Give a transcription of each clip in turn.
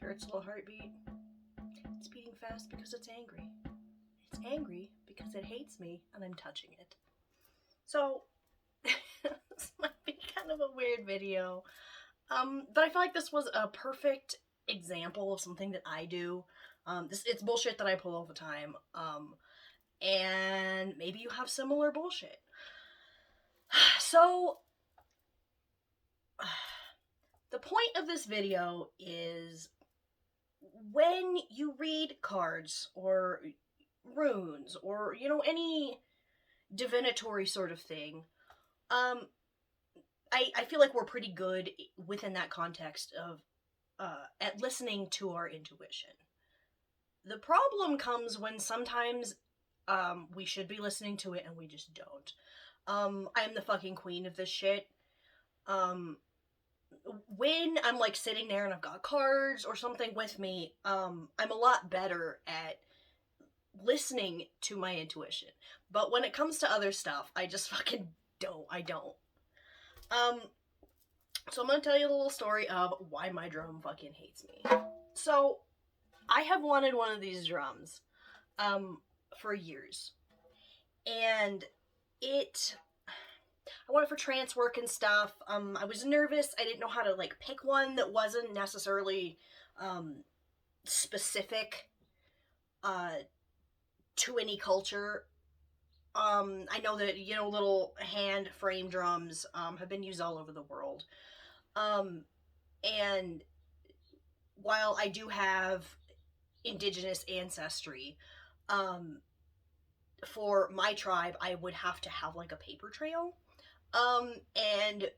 Its little heartbeat. It's beating fast because it's angry. It's angry because it hates me and I'm touching it. So, this might be kind of a weird video. But I feel like this was a perfect example of something that I do. It's bullshit that I pull all the time. And maybe you have similar bullshit. So, the point of this video is when you read cards or runes or, any divinatory sort of thing, I feel like we're pretty good within that context of at listening to our intuition. The problem comes when sometimes we should be listening to it and we just don't. I am the fucking queen of this shit. When I'm like sitting there and I've got cards or something with me, I'm a lot better at listening to my intuition. But when it comes to other stuff, I just fucking don't. I don't. So I'm gonna tell you a little story of why my drum fucking hates me. So, I have wanted one of these drums, for years. And I wanted it for trance work and stuff. I was nervous. I didn't know how to, pick one that wasn't necessarily, specific, to any culture. I know that, little hand frame drums, have been used all over the world. And while I do have indigenous ancestry, for my tribe, I would have to have, a paper trail. And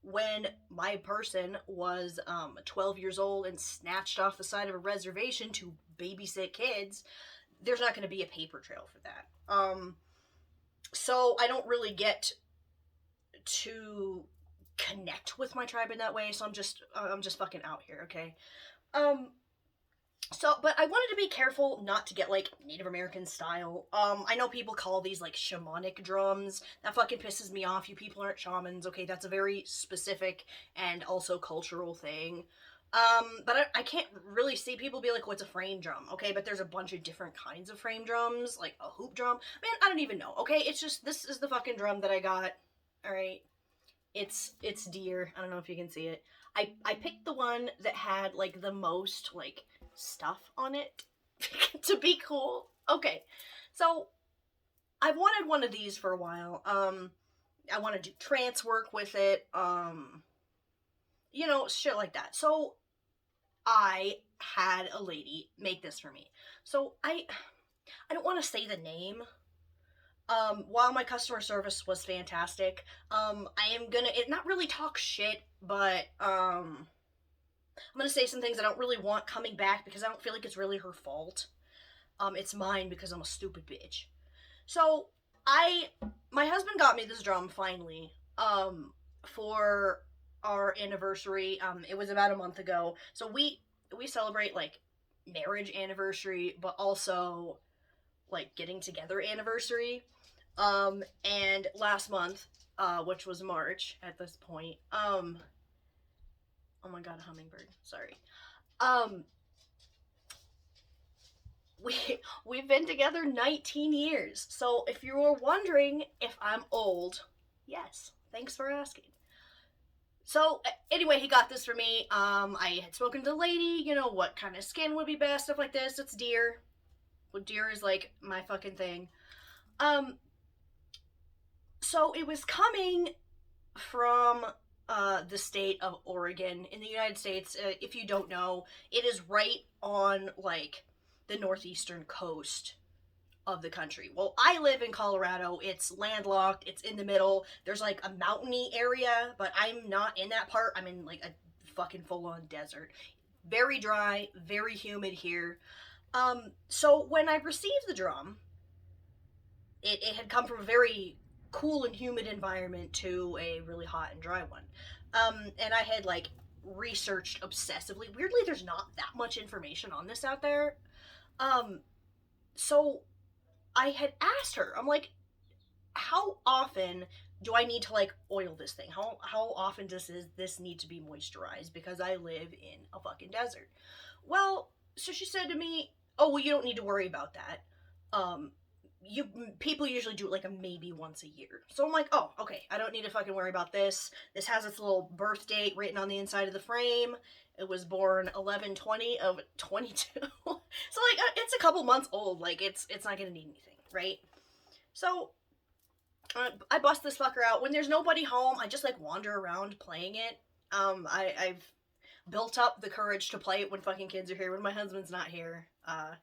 when my person was, 12 years old and snatched off the side of a reservation to babysit kids, there's not going to be a paper trail for that. So I don't really get to connect with my tribe in that way, so I'm just fucking out here, okay? But I wanted to be careful not to get, Native American style. I know people call these, shamanic drums. That fucking pisses me off. You people aren't shamans, okay? That's a very specific and also cultural thing. But I can't really see people be like, what's a frame drum, okay? But there's a bunch of different kinds of frame drums, like a hoop drum. Man, I don't even know, okay? It's just, this is the fucking drum that I got, alright? It's deer. I don't know if you can see it. I picked the one that had, the most, stuff on it to be cool. Okay, so I've wanted one of these for a while. I want to do trance work with it, shit like that. So I had a lady make this for me. So I don't want to say the name. While my customer service was fantastic, I am gonna not really talk shit, but I'm gonna say some things I don't really want coming back because I don't feel like it's really her fault. It's mine because I'm a stupid bitch. So my husband got me this drum finally, for our anniversary. It was about a month ago. So we celebrate marriage anniversary, but also getting together anniversary. And last month, which was March at this point, oh my god, a hummingbird, sorry. We've been together 19 years, so if you were wondering if I'm old, yes, thanks for asking. So, anyway, he got this for me. I had spoken to the lady, what kind of skin would be best, stuff like this. It's deer. Well, deer is, my fucking thing. So it was coming from, the state of Oregon in the United States. If you don't know, it is right on, the northeastern coast of the country. Well, I live in Colorado. It's landlocked. It's in the middle. There's, a mountainy area, but I'm not in that part. I'm in, a fucking full-on desert. Very dry, very humid here. So when I received the drum, it had come from a very cool and humid environment to a really hot and dry one. And I had, researched obsessively. Weirdly, there's not that much information on this out there. So I had asked her, I'm like, how often do I need to like oil this thing? How often does this need to be moisturized? Because I live in a fucking desert. Well, so she said to me, "Oh, well, you don't need to worry about that. Um, you people usually do it like a maybe once a year." So I'm like, "Oh, okay. I don't need to fucking worry about this. This has its little birth date written on the inside of the frame. It was born 11/20 of 22. So like it's a couple months old. Like it's not gonna need anything, right? So I bust this fucker out when there's nobody home. I just like wander around playing it. I've built up the courage to play it when fucking kids are here. When my husband's not here, I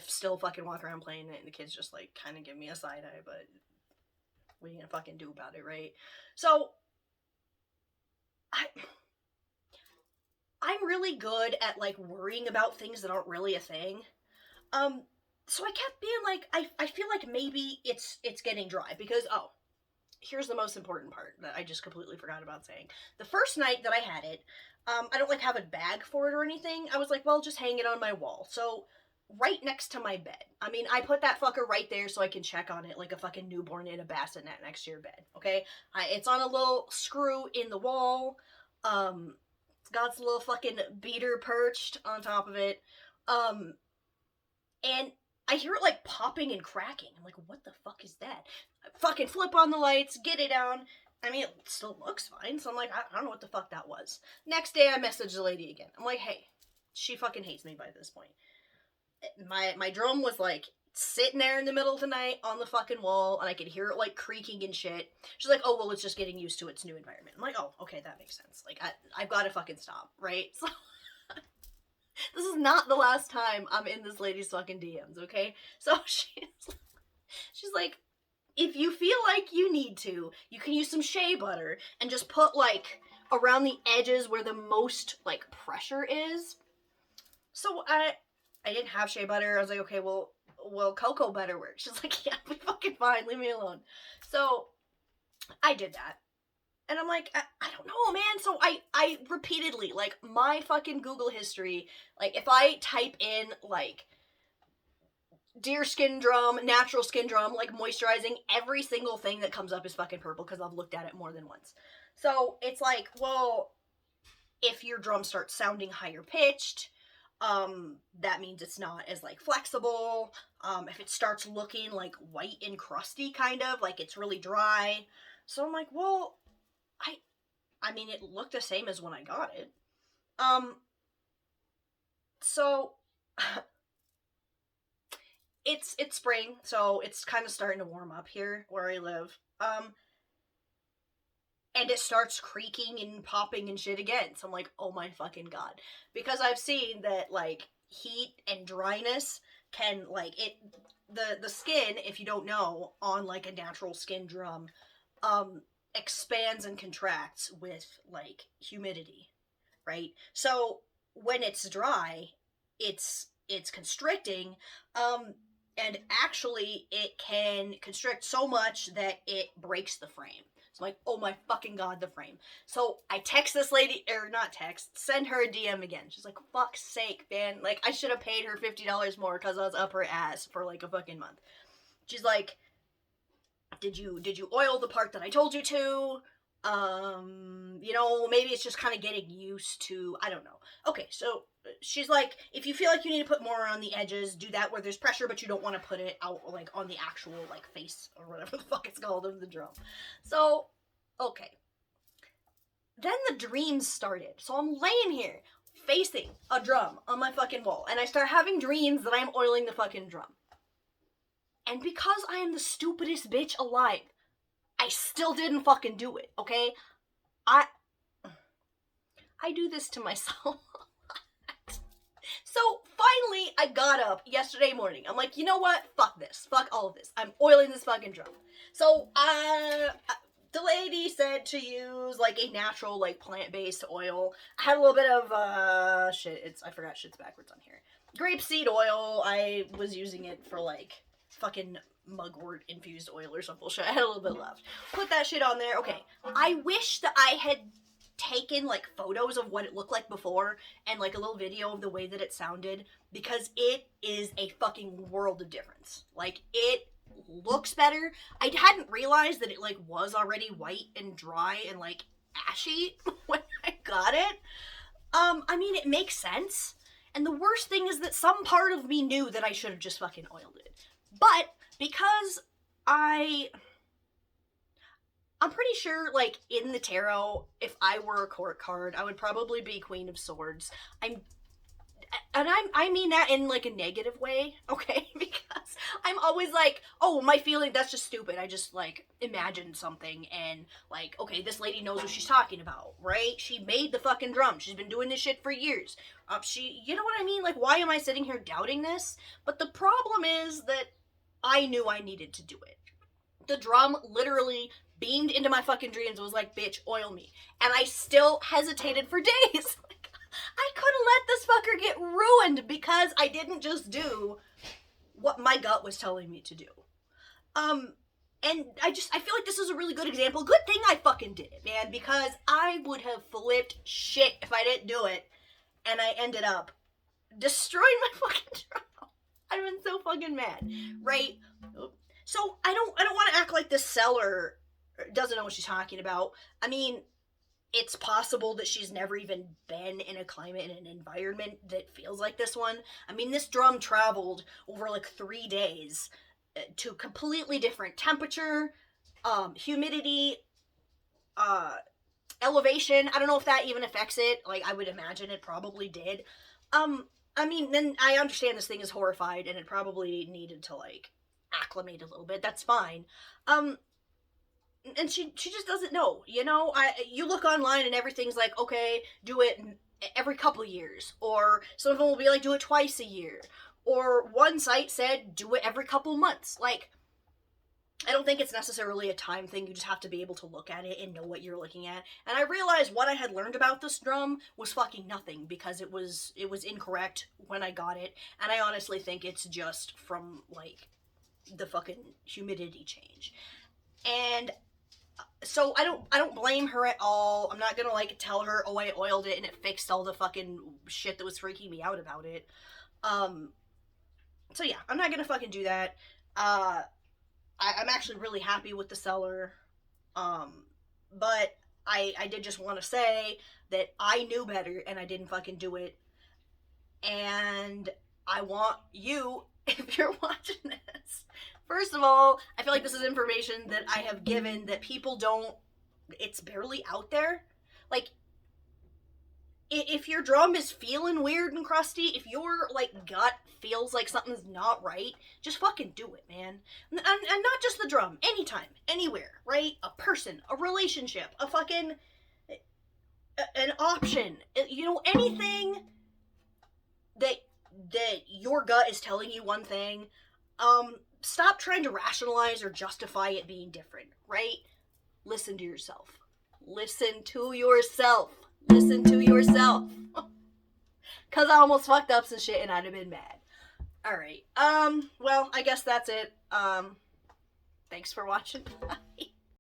still fucking walk around playing it, and the kids just like kind of give me a side eye. But what are you gonna fucking do about it, right? So I I'm really good at like worrying about things that aren't really a thing. Um, so I kept being like, I feel like maybe it's getting dry because here's the most important part that I just completely forgot about saying. The first night that I had it, I don't like have a bag for it or anything. I was like, well, just hang it on my wall. So right next to my bed. I mean, I put that fucker right there so I can check on it like a fucking newborn in a bassinet next to your bed. Okay, it's on a little screw in the wall. It's got its little fucking beater perched on top of it. And I hear it like popping and cracking. I'm like, what the fuck is that? I fucking flip on the lights, get it down. I mean, it still looks fine. So I'm like, I don't know what the fuck that was. Next day, I message the lady again. I'm like, hey, she fucking hates me by this point. My drum was like sitting there in the middle of the night on the fucking wall, and I could hear it like creaking and shit. She's like, oh, well, it's just getting used to its new environment. I'm like, oh, okay, that makes sense. Like, I've got to fucking stop, right? So this is not the last time I'm in this lady's fucking DMs, okay? So she's like, if you feel like you need to, you can use some shea butter and just put like around the edges where the most like pressure is. So I didn't have shea butter. I was like, okay, well cocoa butter works. She's like, yeah, fucking fine, leave me alone. So I did that. And I'm like, I don't know, man. So I repeatedly, like, my fucking Google history, like, if I type in, like, deer skin drum, natural skin drum, like, moisturizing, every single thing that comes up is fucking purple because I've looked at it more than once. So it's like, well, if your drum starts sounding higher pitched, that means it's not as, like, flexible. If it starts looking, like, white and crusty, kind of, like, it's really dry. So I'm like, well, I mean, it looked the same as when I got it. So it's spring, so it's kind of starting to warm up here where I live. And it starts creaking and popping and shit again. So I'm like, oh my fucking god. Because I've seen that, like, heat and dryness can, like, the skin, if you don't know, on, like, a natural skin drum, expands and contracts with like humidity, right? So when it's dry, it's constricting, and actually it can constrict so much that it breaks the frame. So I'm like, oh my fucking god, the frame. So I text this lady, or not text, send her a DM again. She's like, fuck's sake, man. Like, I should have paid her $50 more because I was up her ass for like a fucking month. She's like, did you oil the part that I told you to? You know, maybe it's just kind of getting used to, I don't know. Okay, so she's like, if you feel like you need to put more on the edges, do that where there's pressure, but you don't want to put it out, like, on the actual, like, face, or whatever the fuck it's called, of the drum. So, okay. Then the dreams started. So I'm laying here, facing a drum on my fucking wall, and I start having dreams that I'm oiling the fucking drum. And because I am the stupidest bitch alive, I still didn't fucking do it, okay? I do this to myself. So finally, I got up yesterday morning. I'm like, you know what? Fuck this. Fuck all of this. I'm oiling this fucking drum. So, the lady said to use, like, a natural, like, plant-based oil. I had a little bit of, I forgot shit's backwards on here. Grapeseed oil. I was using it for, like, fucking mugwort infused oil or some bullshit. I had a little bit left. Put that shit on there. Okay. I wish that I had taken, like, photos of what it looked like before and, like, a little video of the way that it sounded, because it is a fucking world of difference. Like, it looks better. I hadn't realized that it, like, was already white and dry and, like, ashy when I got it. I mean, it makes sense. And the worst thing is that some part of me knew that I should have just fucking oiled it. But because I'm pretty sure, like, in the tarot, if I were a court card, I would probably be Queen of Swords. I mean that in, like, a negative way, okay? Because I'm always like, oh, my feeling, that's just stupid. I just, like, imagined something and, like, okay, this lady knows what she's talking about, right? She made the fucking drum. She's been doing this shit for years. You know what I mean? Like, why am I sitting here doubting this? But the problem is that I knew I needed to do it. The drum literally beamed into my fucking dreams and was like, bitch, oil me. And I still hesitated for days. Like, I couldn't let this fucker get ruined because I didn't just do what my gut was telling me to do. And I feel like this is a really good example. Good thing I fucking did it, man, because I would have flipped shit if I didn't do it. And I ended up destroying my fucking drum. I've been so fucking mad, right? So I don't want to act like this seller doesn't know what she's talking about. I mean, it's possible that she's never even been in a climate and an environment that feels like this one. I mean, this drum traveled over like 3 days to completely different temperature, humidity, elevation. I don't know if that even affects it. Like, I would imagine it probably did. I mean, then I understand this thing is horrified and it probably needed to, like, acclimate a little bit. That's fine. And she just doesn't know, you know? You look online and everything's like, okay, do it every couple years. Or some of them will be like, do it twice a year. Or one site said, do it every couple months. Like, I don't think it's necessarily a time thing. You just have to be able to look at it and know what you're looking at. And I realized what I had learned about this drum was fucking nothing because it was incorrect when I got it. And I honestly think it's just from, like, the fucking humidity change. And so I don't blame her at all. I'm not gonna, like, tell her, oh, I oiled it and it fixed all the fucking shit that was freaking me out about it. So yeah, I'm not gonna fucking do that. I'm actually really happy with the seller. But I did just want to say that I knew better and I didn't fucking do it. And I want you, if you're watching this, first of all, I feel like this is information that I have given that people don't, it's barely out there. Like, if your drum is feeling weird and crusty, if your, like, gut feels like something's not right, just fucking do it, man. And not just the drum, anytime, anywhere, right? A person, a relationship, a fucking, an option, you know, anything that your gut is telling you one thing, stop trying to rationalize or justify it being different, right? Listen to yourself. Listen to yourself. Listen to yourself. Cause I almost fucked up some shit and I'd have been mad. Alright. Well, I guess that's it. Thanks for watching. Bye.